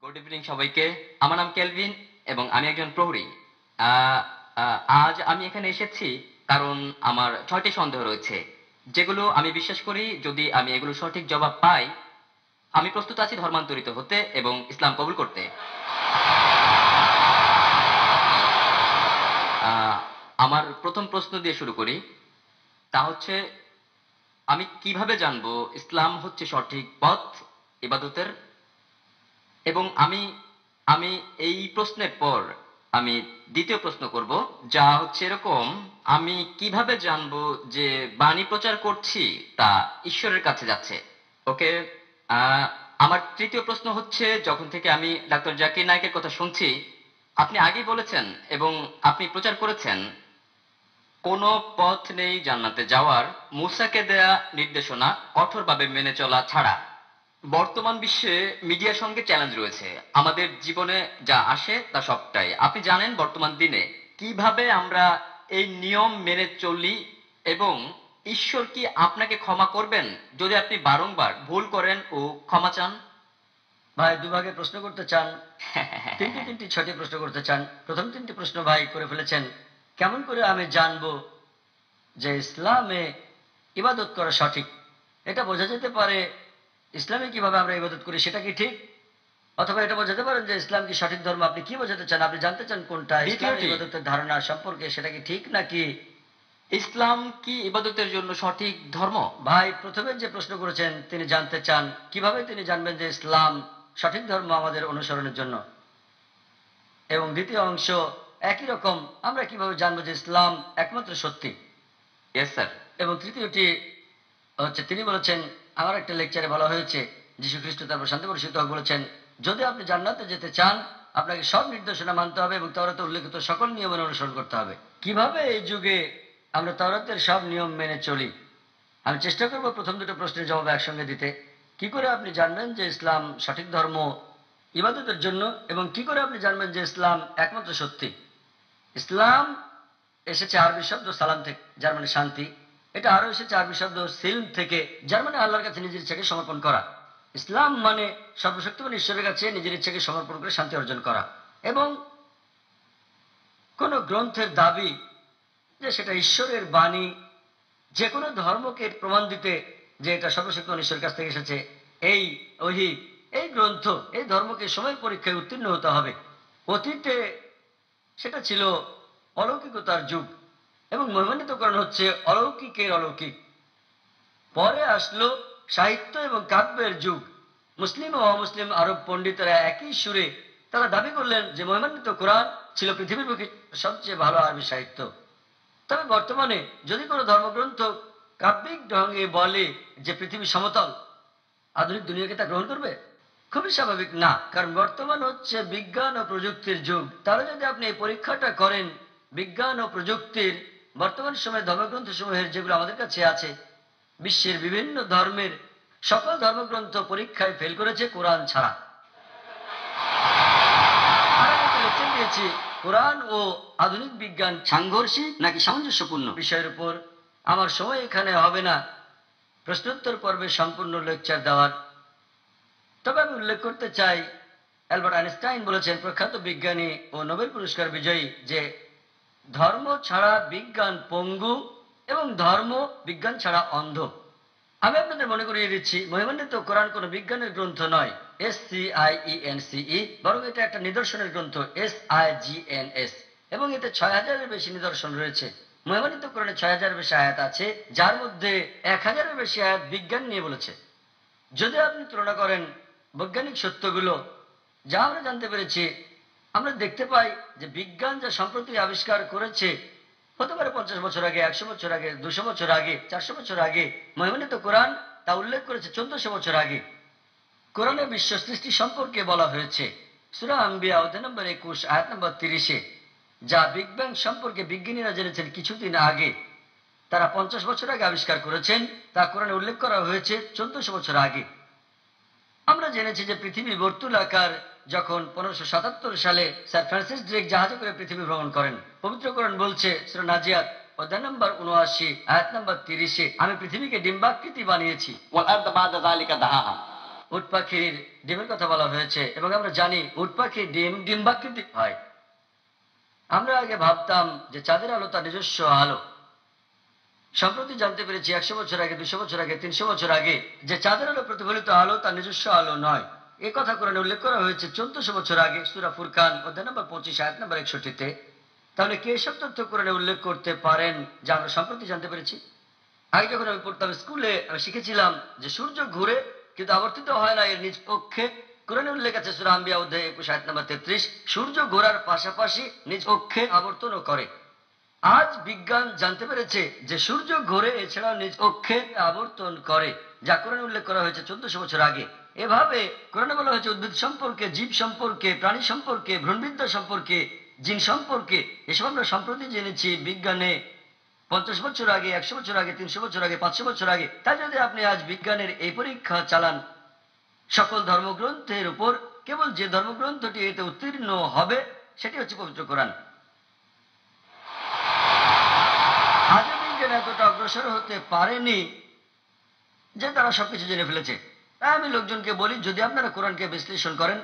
Good evening সবাইকে। আমার নাম কেলভিন এবং আমি একজন প্রহরী। আজ আমি এখানে এসেছি কারণ আমার ৬টি সন্দেহ রয়েছে, যেগুলো আমি বিশ্বাস করি যদি আমি এগুলো সঠিক জবাব পাই, আমি প্রস্তুত আছি ধর্মান্তরিত হতে এবং ইসলাম কবুল করতে। আমার প্রথম প্রশ্ন দিয়ে শুরু করি। তা হচ্ছে, আমি কিভাবে জানবো ইসলাম হচ্ছে সঠিক পথ ইবাদতের? এবং আমি আমি এই প্রশ্নের পর আমি দ্বিতীয় প্রশ্ন করব, যা হচ্ছে এরকম: আমি কিভাবে জানবো যে বাণী প্রচার করছি তা ঈশ্বরের কাছে যাচ্ছে? ওকে। আহ, আমার তৃতীয় প্রশ্ন হচ্ছে, যখন থেকে আমি ডাক্তার জাকির নায়েকের কথা শুনছি, আপনি আগেই বলেছেন এবং আপনি প্রচার করেছেন, কোনো পথ নেই জান্নাতে যাওয়ার মুসাকে দেয়া নির্দেশনা কঠোরভাবে মেনে চলা ছাড়া। বর্তমান বিশ্বে মিডিয়ার সঙ্গে চ্যালেঞ্জ রয়েছে। আমাদের জীবনে যা আসে তা সবটাই আপনি জানেন। বর্তমান দিনে কিভাবে আমরা এই নিয়ম মেনে চলি এবং ঈশ্বর কি আপনাকে ক্ষমা করবেন যদি আপনি বারংবার ভুল করেন ও ক্ষমা চান? ভাই দুভাগে প্রশ্ন করতে চান? তিনটি 6টি প্রশ্ন করতে চান? প্রথম 3টি প্রশ্ন ভাই করে ফেলেছেন। কেমন করে আমি জানবো যে ইসলামে ইবাদত করা সঠিক? এটা বোঝা যেতে পারে ইসলামে কিভাবে আমরা ইবাদত করি সেটা কি ঠিক, অথবা এটা বোঝাতে পারেন যে ইসলাম কি সঠিক ধর্ম। আপনি কি বোঝাতে চান? আপনি জানতে চান কোনটা ইসলাম ইবাদতের ধারণা সম্পর্কে, সেটা কি ঠিক নাকি? ইসলাম কি ইবাদতের জন্য সঠিক ধর্ম? ভাই প্রথমে যে প্রশ্ন করেছেন তিনি জানতে চান কিভাবে তিনি জানবেন যে ইসলাম সঠিক ধর্ম আমাদের অনুসরণের জন্য, এবং দ্বিতীয় অংশ একই রকম, আমরা কিভাবে জানবো যে ইসলাম একমাত্র সত্যি। Yes sir. এবং তৃতীয়টি হচ্ছে, তিনি বলেছেন, আমার একটা লেকচারে বলা হয়েছে, যীশু খ্রিস্ট তারপর শান্তি বর্ষিত বলেছেন, যদি আপনি জান্নাতে যেতে চান আপনাকে সব নির্দেশনা মানতে হবে এবং তাওরাতে উল্লেখিত সকল নিয়মের অনুসরণ করতে হবে। কিভাবে এই যুগে আমরা তাওরাতের সব নিয়ম মেনে চলি? আমি চেষ্টা করব প্রথম দুটো প্রশ্নের জবাব একসঙ্গে দিতে। কি করে আপনি জানবেন যে ইসলাম সঠিক ধর্ম ইবাদতের জন্য, এবং কি করে আপনি জানবেন যে ইসলাম একমাত্র সত্যি? ইসলাম এসেছে আরবি শব্দ সালাম থেকে, যার মানে শান্তি। এটা আরো এসেছে আরবি শব্দ সিলম থেকে, যার মানে আল্লাহর কাছে নিজের ইচ্ছাকে সমর্পণ করা। ইসলাম মানে সর্বশক্তিমান ঈশ্বরের কাছে নিজের ইচ্ছাকে সমর্পণ করে শান্তি অর্জন করা। এবং কোন গ্রন্থের দাবি যে সেটা ঈশ্বরের বাণী, যে কোনো ধর্মকে প্রমাণ দিতে যে এটা সর্বশক্তিমান ঈশ্বরের কাছ থেকে এসেছে, এই ওহী, এই গ্রন্থ, এই ধর্মকে সময় পরীক্ষায় উত্তীর্ণ হতে হবে। অতীতে সেটা ছিল অলৌকিকতার যুগ এবং মহিমান্বিতকরণ হচ্ছে অলৌকিকের অলৌকিক। পরে আসলো সাহিত্য এবং কাব্যের যুগ। মুসলিম ও অমুসলিম আরব পণ্ডিতরা একই সুরে তারা দাবি করলেন যে মহিমান্বিত কোরআন ছিল পৃথিবীর বুকে সবচেয়ে ভালো আরবি সাহিত্য। তবে বর্তমানে যদি কোনো ধর্মগ্রন্থ কাব্যিক ঢঙ্গে বলে যে পৃথিবী সমতল, আধুনিক দুনিয়াকে তা গ্রহণ করবে? খুবই স্বাভাবিক না, কারণ বর্তমান হচ্ছে বিজ্ঞান ও প্রযুক্তির যুগ। তাহলে যদি আপনি এই পরীক্ষাটা করেন বিজ্ঞান ও প্রযুক্তির, বর্তমান সময়ে ধর্মগ্রন্থ সমূহের যেগুলো আমাদের কাছে আছে, বিশ্বের বিভিন্ন ধর্মের সকল ধর্মগ্রন্থ পরীক্ষায় ফেল করেছে কোরআন ছাড়া। দিয়েছি কোরআন ও আধুনিক বিজ্ঞান সাংঘর্ষিক নাকি সামঞ্জস্যপূর্ণ বিষয়ের উপর। আমার সময় এখানে হবে না প্রশ্নোত্তর পর্বে সম্পূর্ণ লেকচার দেওয়ার। তবে আমি উল্লেখ করতে চাই, অ্যালবার্ট আইনস্টাইন বলেছেন, প্রখ্যাত বিজ্ঞানী ও নোবেল পুরস্কার বিজয়ী, যে ধর্ম ছাড়া বিজ্ঞান পঙ্গু এবং ধর্ম বিজ্ঞান ছাড়া অন্ধ। আমি আপনাদের মনে করিয়ে দিচ্ছি, মহিমান্বিত কোরআন কোনো বিজ্ঞানের গ্রন্থ নয়, SCIENCE, বরং এটা একটা নিদর্শনের গ্রন্থ, SIGNS, এবং এতে 6000-এর বেশি নিদর্শন রয়েছে। মহিমান্বিত কোরআনে 6000-এর বেশি আয়াত আছে, যার মধ্যে 1000-এর বেশি আয়াত বিজ্ঞান নিয়ে বলেছে। যদি আপনি তুলনা করেন বৈজ্ঞানিক সত্যগুলো যা আমরা জানতে পেরেছি, আমরা দেখতে পাই যে বিজ্ঞান যা সম্প্রতি আবিষ্কার করেছে, হতে পারে 50 বছর আগে, 100 বছর আগে, 200 বছর আগে, 400 বছর আগে, মহিমান্বিত কোরআন তা উল্লেখ করেছে 1400 বছর আগে। কোরআনে বিশ্ব সৃষ্টি সম্পর্কে বলা হয়েছে সূরা আম্বিয়া অধ্যায় নম্বর 21 আয়াত নম্বর 30-এ, যা বিগ ব্যাং সম্পর্কে বিজ্ঞানীরা জেনেছেন কিছুদিন আগে, তারা 50 বছর আগে আবিষ্কার করেছেন, তা কোরআনে উল্লেখ করা হয়েছে 1400 বছর আগে। আমরা জেনেছি যে পৃথিবী বর্তুলাকার, যখন 1577 সালে স্যার ফ্রান্সিস ড্রেক জাহাজে করে পৃথিবী ভ্রমণ করেন। পবিত্র কোরআন বলছে সূরা নাজিয়াত অধ্যায় নম্বর 79 আয়াত নম্বর 30-এ, আমি পৃথিবীকে ডিম্বাকৃতি বানিয়েছি। ওয়াল আরদা বা'দা যালিকা দাহাহা। উট পাখির ডিমের কথা বলা হয়েছে, এবং আমরা জানি উট পাখির ডিম ডিম্বাকৃতি হয়। আমরা আগে ভাবতাম যে চাঁদের আলো তার নিজস্ব আলো। সম্প্রতি জানতে পেরেছি 100 বছর আগে, 200 বছর আগে, 300 বছর আগে যে চাঁদের আলো প্রতিফলিত আলো তার নিজস্ব আলো নয়। এ কথা কোরআনে উল্লেখ করা হয়েছে 1400 বছর আগে সূরা ফুরকান অধ্যায় নম্বর 25 আয়াত নম্বর 61-তে। তাহলে কে এসব তথ্য কোরআনে উল্লেখ করতে পারেন যা আমরা সম্প্রতি জানতে পেরেছি? আগে যখন আমি পড়তাম স্কুলে, আমি শিখেছিলাম যে সূর্য ঘুরে কিন্তু আবর্তিত হয় না এর নিজ কক্ষে। কোরআনে উল্লেখ আছে সূরা আম্বিয়া অধ্যায় 21 আয়াত নম্বর 33, সূর্য ঘোরার পাশাপাশি নিজ কক্ষে আবর্তনও করে। আজ বিজ্ঞান জানতে পেরেছে যে সূর্য ঘোরে, এছাড়াও নিজ কক্ষে আবর্তন করে, যা কোরআনে উল্লেখ করা হয়েছে 1400 বছর আগে। এভাবে কোরআনে বলা হয়েছে উদ্ভিদ সম্পর্কে, জীব সম্পর্কে, প্রাণী সম্পর্কে, ভ্রূণবিদ্যা সম্পর্কে, জিন সম্পর্কে। এসব আমরা সম্প্রতি জেনেছি বিজ্ঞানে 50 বছর আগে, 100 বছর আগে, 300 বছর আগে, 500 বছর আগে। তাই যদি আপনি আজ বিজ্ঞানের এই পরীক্ষা চালান সকল ধর্মগ্রন্থের উপর, কেবল যে ধর্মগ্রন্থটি এতে উত্তীর্ণ হবে সেটি হচ্ছে পবিত্র কোরআন। আজও বিজ্ঞান এতটা অগ্রসর হতে পারেনি যে তারা সবকিছু জেনে ফেলেছে। তাই আমি লোকজনকে বলি, যদি আপনারা কোরআনকে বিশ্লেষণ করেন,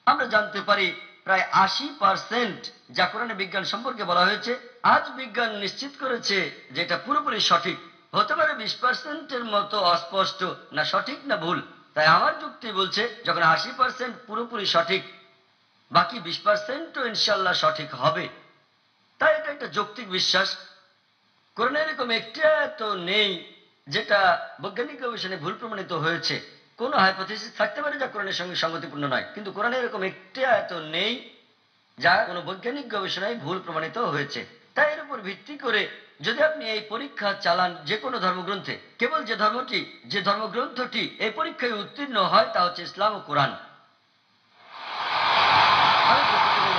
আমরা জানতে পারি প্রায় 80% যা কোরআনে বিজ্ঞান সম্পর্কে বলা হয়েছে, আজ বিজ্ঞান নিশ্চিত করেছে যে এটা পুরোপুরি সঠিক। হতে পারে 20%-এর মতো অস্পষ্ট, না সঠিক না ভুল। তাই আমার যুক্তি বলছে যখন 80% পুরোপুরি সঠিক, বাকি 20%ও ইনশাল্লাহ সঠিক হবে। তাই এটা একটা যৌক্তিক বিশ্বাস। কোরআনে এরকম একটা তো নেই যেটা বৈজ্ঞানিক গবেষণায় ভুল প্রমাণিত হয়েছে। কোন হাইপোথিসিস থাকতে পারে যা কোরআনের সঙ্গে সঙ্গতিপূর্ণ নয়, কিন্তু কোরআনে এরকম একটা তো নেই যা কোনো বৈজ্ঞানিক গবেষণায় ভুল প্রমাণিত হয়েছে। তাই এর উপর ভিত্তি করে যদি আপনি এই পরীক্ষা চালান যে কোনো ধর্মগ্রন্থে, কেবল যে ধর্মগ্রন্থটি এই পরীক্ষায় উত্তীর্ণ হয় তা হচ্ছে ইসলাম ও কোরআন। আমি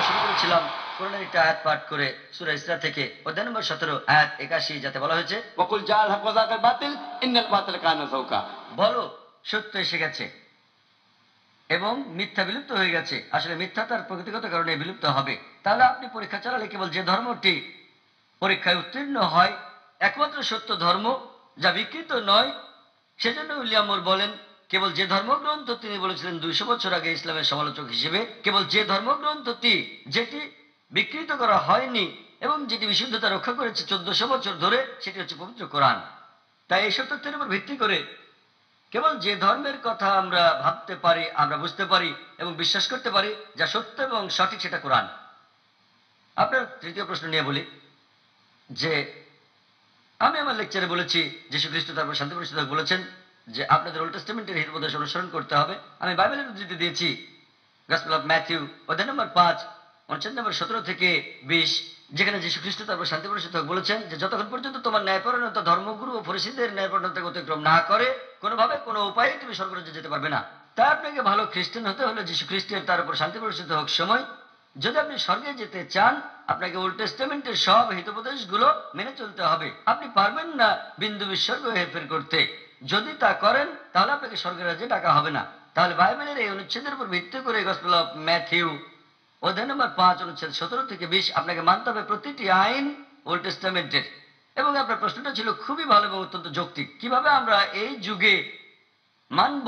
শুরু করেছিলাম কোরআনের একটা আয়াত পাঠ করে সূরা ইসরা থেকে অধ্যায় নম্বর 17 আয়াত 81, যাতে বলা হয়েছে ওয়াকুল জাআল হক ওয়া যাকাল বাতিল ইন্নাল বাতিল কানা যাউকা। বলো সত্য এসে গেছে এবং মিথ্যা বিলুপ্ত হয়ে গেছে। আসলে মিথ্যা তার প্রকৃতিগত কারণে বিলুপ্ত হবে। তাহলে আপনি পরীক্ষা চালালে কেবল যে ধর্মটি পরীক্ষায় উত্তীর্ণ হয়, একমাত্র সত্য ধর্ম যা বিকৃত নয়। সেজন্য উইলিয়াম মুর বলেন, কেবল যে ধর্মগ্রন্থ তিনি বলেছিলেন 200 বছর আগে ইসলামের সমালোচক হিসেবে, কেবল যে ধর্মগ্রন্থটি যেটি বিকৃত করা হয়নি এবং যেটি বিশুদ্ধতা রক্ষা করেছে 1400 বছর ধরে, সেটি হচ্ছে পবিত্র কোরআন। তাই এই তথ্যের উপর ভিত্তি করে কেবল যে ধর্মের কথা আমরা ভাবতে পারি, আমরা বুঝতে পারি এবং বিশ্বাস করতে পারি যা সত্য এবং সঠিক, সেটা কোরআন। আপনার তৃতীয় প্রশ্ন নিয়ে বলি যে আমি আমার লেকচারে বলেছি যীশু খ্রিস্ট তারপর শান্তি পরিষদক বলেছেন যে আপনাদের ওল্ড টেস্টামেন্টের হিতোপদেশ অনুসরণ করতে হবে। আমি বাইবেলের উদ্ধৃতি দিয়েছি গসপেল অফ ম্যাথিউ অধ্যায় নম্বর 5 অনুচ্ছেদ নম্বর 17 থেকে 20, যেখানে যীশু খ্রিস্ট তারপর শান্তি পরিষদক বলেছেন যে যতক্ষণ পর্যন্ত তোমার ন্যায়পরায়ণতা ধর্মগুরু ও ফরিসীদের ন্যায়পরায়ণতাকে অতিক্রম না করে, কোনোভাবে কোনো উপায়ে তুমি স্বর্গরাজ্যে যেতে পারবে না। তাই আপনাকে ভালো খ্রিস্টান হতে হলে যীশু খ্রিস্টের তার উপর শান্তি পরিষদ হোক সময়, যদি আপনি স্বর্গে যেতে চান, আপনাকে ওল্ড টেস্টামেন্টের সব হিতোপদেশগুলো মেনে চলতে হবে। আপনি পারবেন না বিন্দু বিসর্গ হেরফের করতে। যদি তা করেন তাহলে আপনাকে স্বর্গের রাজ্যে ডাকা হবে না। তাহলে বাইবেলের এই অনুচ্ছেদের উপর ভিত্তি করে গসপেল অফ ম্যাথিউ অধ্যায় নম্বর 5 অনুচ্ছেদ 17 থেকে 20 আপনাকে মানতে হবে প্রতিটি আইন ওল্ড টেস্টামেন্টের। এবং আপনার প্রশ্নটা ছিল খুবই ভালো এবং অত্যন্ত যৌক্তিক, কিভাবে আমরা এই যুগে মানব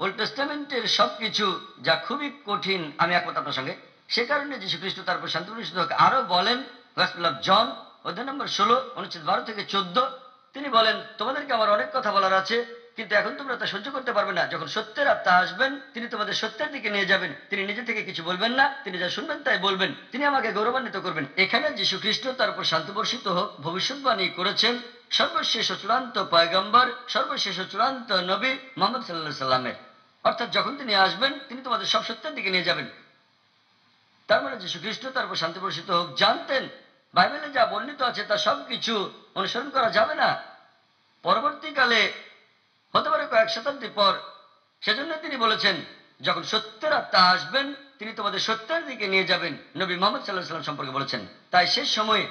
ওল্ড টেস্টামেন্টের সবকিছু, যা খুবই কঠিন। আমি একমত আপনার সঙ্গে। সে কারণে যীশু খ্রিস্ট তারপর শান্তি পরিষদ আরো বলেন গসপেল অফ জন অধ্যায় নম্বর 16 অনুচ্ছেদ 12 থেকে 14, তিনি বলেন তোমাদেরকে আমার অনেক কথা বলার আছে, কিন্তু এখন তোমরা তা সহ্য করতে পারবে না। যখন সত্যের আত্মা আসবেন তিনি তোমাদের সত্যের দিকে নিয়ে যাবেন। তিনি নিজে থেকে কিছু বলবেন না, তিনি যা শুনবেন তাই বলবেন। তিনি আমাকে গৌরবান্বিত করবেন। এখানে যীশু খ্রিস্ট তার উপর শান্তি বর্ষিত হোক ভবিষ্যৎবাণী করেছেন সর্বশেষ ও চূড়ান্ত পয়গম্বর, সর্বশেষ ও চূড়ান্ত নবী মুহাম্মদ সাল্লাল্লাহু আলাইহি সাল্লামের। অর্থাৎ যখন তিনি আসবেন তিনি তোমাদের সব সত্যের দিকে নিয়ে যাবেন। তার মানে যীশু খ্রিস্ট তার উপর শান্তি বর্ষিত হোক জানতেন বাইবেলে যা বর্ণিত আছে তা সবকিছু অনুসরণ করা যাবে না। পরবর্তীকালে হতে পারে কয়েক শতাব্দী পর, সেজন্য তিনি বলেছেন যখন সত্যের আত্মা আসবেন তিনি তোমাদের সত্যের দিকে নিয়ে যাবেন। নবী মুহাম্মদ সাল্লাল্লাহু আলাইহি সাল্লাম সম্পর্কে বলেছেন। তাই শেষ সময়ে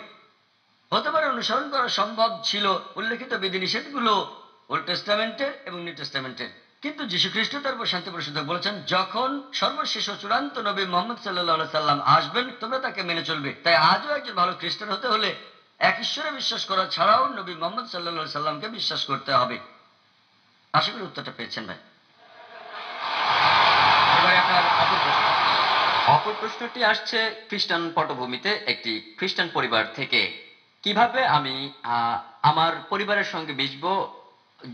হতে পারে অনুসরণ করা সম্ভব ছিল উল্লেখিত বিধিনিষেধগুলো ওল্ড টেস্টামেন্টের এবং নিউ টেস্টামেন্টের, কিন্তু যীশু খ্রিস্ট তার উপর শান্তি পরিষদ বলেছেন যখন সর্বশেষ ও চূড়ান্ত নবী মুহাম্মদ সাল্লাল্লাহু আলাইহি সাল্লাম আসবেন তোমরা তাকে মেনে চলবে। তাই আজও একজন ভালো খ্রিস্টান হতে হলে এক ঈশ্বরে বিশ্বাস করা ছাড়াও নবী মুহাম্মদ সাল্লাল্লাহু আলাইহি সাল্লামকে বিশ্বাস করতে হবে। আশা করি উত্তরটা পেয়েছেন ভাই। অপর প্রশ্নটি আসছে খ্রিস্টান পটভূমিতে একটি খ্রিস্টান পরিবার থেকে। কিভাবে আমি আমার পরিবারের সঙ্গে মিশবো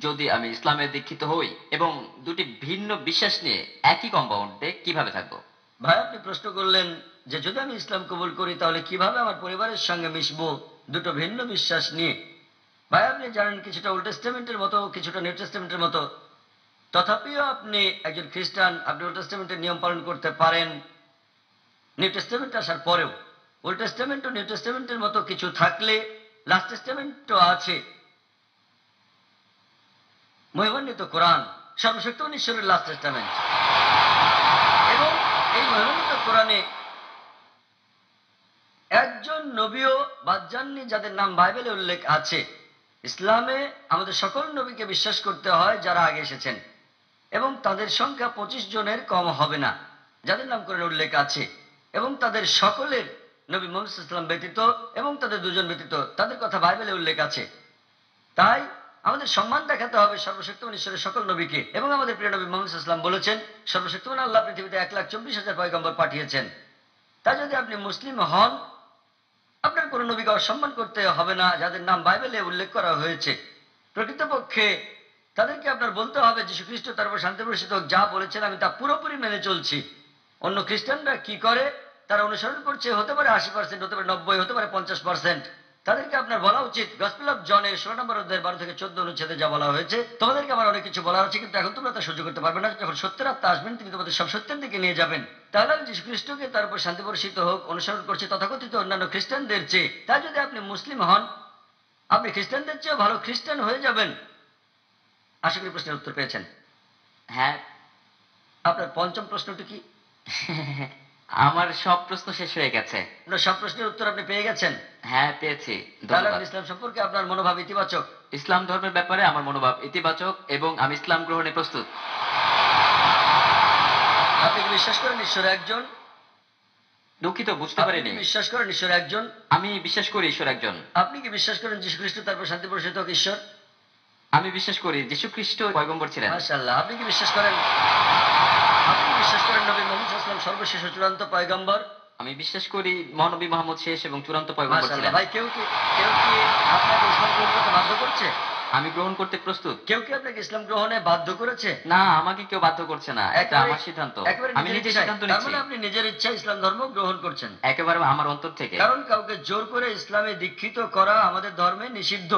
যদি আমি ইসলামে দীক্ষিত হই, এবং দুটি ভিন্ন বিশ্বাস নিয়ে একই কম্পাউন্ডে কিভাবে থাকবো? ভাই, আপনি প্রশ্ন করলেন যে যদি আমি ইসলাম কবুল করি তাহলে কিভাবে আমার পরিবারের সঙ্গে মিশবো দুটো ভিন্ন বিশ্বাস নিয়ে। ভাই, আপনি জানেন কিছুটা ওল্ড টেস্টামেন্টের মতো, কিছুটা নিউ টেস্টামেন্টের মতো। তথাপিও আপনি একজন খ্রিস্টান, আপনি ওল্ড টেস্টামেন্টের নিয়ম পালন করতে পারেন নিউ টেস্টামেন্ট আসার পরেও। ওল্ড টেস্টামেন্ট ও নিউ টেস্টামেন্টের মতো কিছু থাকলে লাস্ট টেস্টামেন্টও আছে। মহিমান্বিত কোরআন সর্বশক্তিমান ঈশ্বরের লাস্ট টেস্টামেন্ট, এবং এই মহিমান্বিত কোরআনে একজন নবীও বাদ যাননি যাদের নাম বাইবেলে উল্লেখ আছে। ইসলামে আমাদের সকল নবীকে বিশ্বাস করতে হয় যারা আগে এসেছেন, এবং তাদের সংখ্যা 25 জনের কম হবে না যাদের নাম কোরআনে উল্লেখ আছে, এবং তাদের সকলের নবী মুহাম্মদ সাল্লাল্লাহু আলাইহি ওয়াসাল্লাম ব্যতীত এবং তাদের দুজন ব্যতীত তাদের কথা বাইবেলে উল্লেখ আছে। তাই আমাদের সম্মান দেখাতে হবে সর্বশক্তিমান ঈশ্বরের সকল নবীকে, এবং আমাদের প্রিয় নবী মুহাম্মদ সাল্লাল্লাহু আলাইহি ওয়াসাল্লাম বলেছেন সর্বশক্তিমান আল্লাহ পৃথিবীতে 1,24,000 পয়গম্বর পাঠিয়েছেন। তাই যদি আপনি মুসলিম হন, আপনার কোনো নবীকে অসম্মান করতে হবে না যাদের নাম বাইবেলে উল্লেখ করা হয়েছে। প্রকৃতপক্ষে তাদেরকে আপনার বলতে হবে যীশু খ্রিস্ট তার উপর শান্তি বর্ষিত হোক যা বলেছেন আমি তা পুরোপুরি মেনে চলছি। অন্য খ্রিস্টানরা কি করে তারা অনুসরণ করছে, হতে পারে 80%, হতে পারে 90, হতে পারে 50%। তাদেরকে আপনার বলা উচিত গসপেল অফ জনের 16 নম্বর অধ্যায়ের 12 থেকে 14 অনুচ্ছেদে যা বলা হয়েছে, তোমাদেরকে আমার অনেক কিছু বলার আছে, কিন্তু এখন তোমরা তা সহ্য করতে পারবে না। যখন সত্যের আত্মা আসবেন তিনি তোমাদের সব সত্যের দিকে নিয়ে যাবেন। তাহলে আমি যীশু খ্রিস্টকে তার উপর শান্তি বর্ষিত হোক অনুসরণ করছি তথাকথিত অন্যান্য খ্রিস্টানদের চেয়ে। তাই যদি আপনি মুসলিম হন, আপনি খ্রিস্টানদের চেয়েও ভালো খ্রিস্টান হয়ে যাবেন। আশা করি প্রশ্নের উত্তর পেয়েছেন। হ্যাঁ। আপনার পঞ্চম প্রশ্নটি কি? আমার সব প্রশ্ন শেষ হয়ে গেছে। আপনার সব প্রশ্নের উত্তর আপনি পেয়ে গেছেন? হ্যাঁ, পেয়েছি। তাহলে ধন্যবাদ। আপনি ইসলাম সম্পর্কে আপনার মনোভাব ইতিবাচক? ইসলাম ধর্মের ব্যাপারে আমার মনোভাব ইতিবাচক এবং আমি ইসলাম গ্রহণে প্রস্তুত। আপনি কি বিশ্বাস করেন ঈশ্বর একজন? দুঃখিত, বুঝতে আপনি পারিনি। কি বিশ্বাস করেন ঈশ্বর একজন? আমি বিশ্বাস করি ঈশ্বর একজন। আপনি কি বিশ্বাস করেন যীশু খ্রিস্ট তারপর শান্তি বর্ষিত হোক ঈশ্বর? আমি বিশ্বাস করি যীশু খ্রিস্ট পয়গম্বর ছিলেন। মাশাআল্লাহ। আপনি কি বিশ্বাস করেন নবী মুহাম্মদ সাল্লাল্লাহু আলাইহি ওয়াসাল্লাম সর্বশেষ ও চূড়ান্ত পয়গম্বর? আমি বিশ্বাস করি মহানবী মুহাম্মদ শেষ এবং চূড়ান্ত পয়গম্বর ছিলেন। মাশাআল্লাহ। ভাই, কেউ কি আপনাকে ইসলাম গ্রহণ করতে বাধ্য করছে? আমি গ্রহণ করতে প্রস্তুত। কেউ কি আপনাকে ইসলাম গ্রহণে বাধ্য করেছে? না, আমাকে কেউ বাধ্য করছে না, এটা আমার সিদ্ধান্ত। আমি নিজে সিদ্ধান্ত তার নিচ্ছি। মানে আপনি নিজের ইচ্ছা ইসলাম ধর্ম গ্রহণ করছেন? একেবারে আমার অন্তর থেকে। কারণ কাউকে জোর করে ইসলামে দীক্ষিত করা আমাদের ধর্মে নিষিদ্ধ,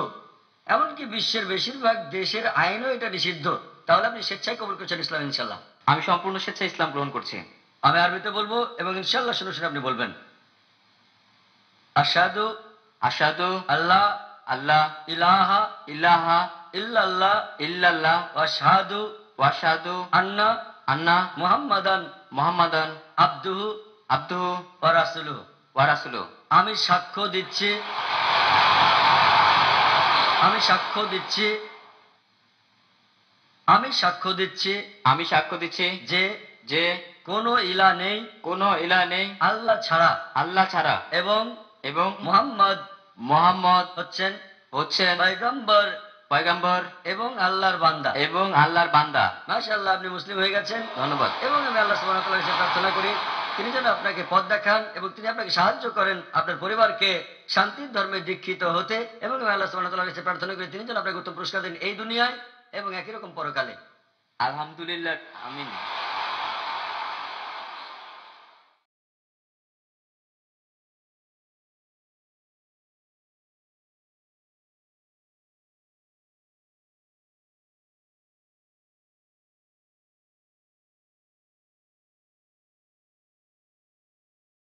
এমনকি বিশ্বের বেশিরভাগ দেশের আইনও এটা নিষিদ্ধ। তাহলে আপনি স্বেচ্ছায় কবুল করছেন ইসলাম ইনশাল্লাহ? আমি সম্পূর্ণ স্বেচ্ছায় ইসলাম গ্রহণ করছি। আমি আরবিতে বলবো এবং ইনশাল্লাহ শুনে শুনে আপনি বলবেন। আশহাদু আশহাদু আল্লাহ আল্লাহ ইলাহা ইলাহা ইল্লাল্লাহ ইল্লাল্লাহ ওয়া আশহাদু ওয়া আশহাদু আন্না আন্না মুহাম্মাদান মুহাম্মাদান আবদুহু আবদুহু ওয়া রাসূলুহু। ওয়া রাসূলুহু। আমি সাক্ষ্য দিচ্ছি আমি সাক্ষ্য দিচ্ছি আমি সাক্ষ্য দিচ্ছি আমি সাক্ষ্য দিচ্ছি যে যে কোনো ইলা নেই কোনো ইলাহ নেই আল্লাহ ছাড়া, আল্লাহ ছাড়া, এবং এবং মুহাম্মদ মুহাম্মদ হচ্ছেন পয়গম্বর পয়গম্বর এবং আল্লাহর বান্দা। এবং আল্লাহর বান্দা। মাশাআল্লাহ, আপনি মুসলিম হয়ে গেছেন। ধন্যবাদ। এবং আমি আল্লাহ সুবহানাহু ওয়া তাআলার কাছে প্রার্থনা করি তিনি যেন আপনাকে পথ দেখান এবং তিনি আপনাকে সাহায্য করেন আপনার পরিবারকে শান্তির ধর্মে দীক্ষিত হতে, এবং আমি আল্লাহ সুবহানাহু ওয়া তাআলার কাছে প্রার্থনা করি তিনি যেন আপনাকে উত্তম পুরস্কার দেন এই দুনিয়ায় এবং একই রকম পরকালে। আলহামদুলিল্লাহ, আমিন।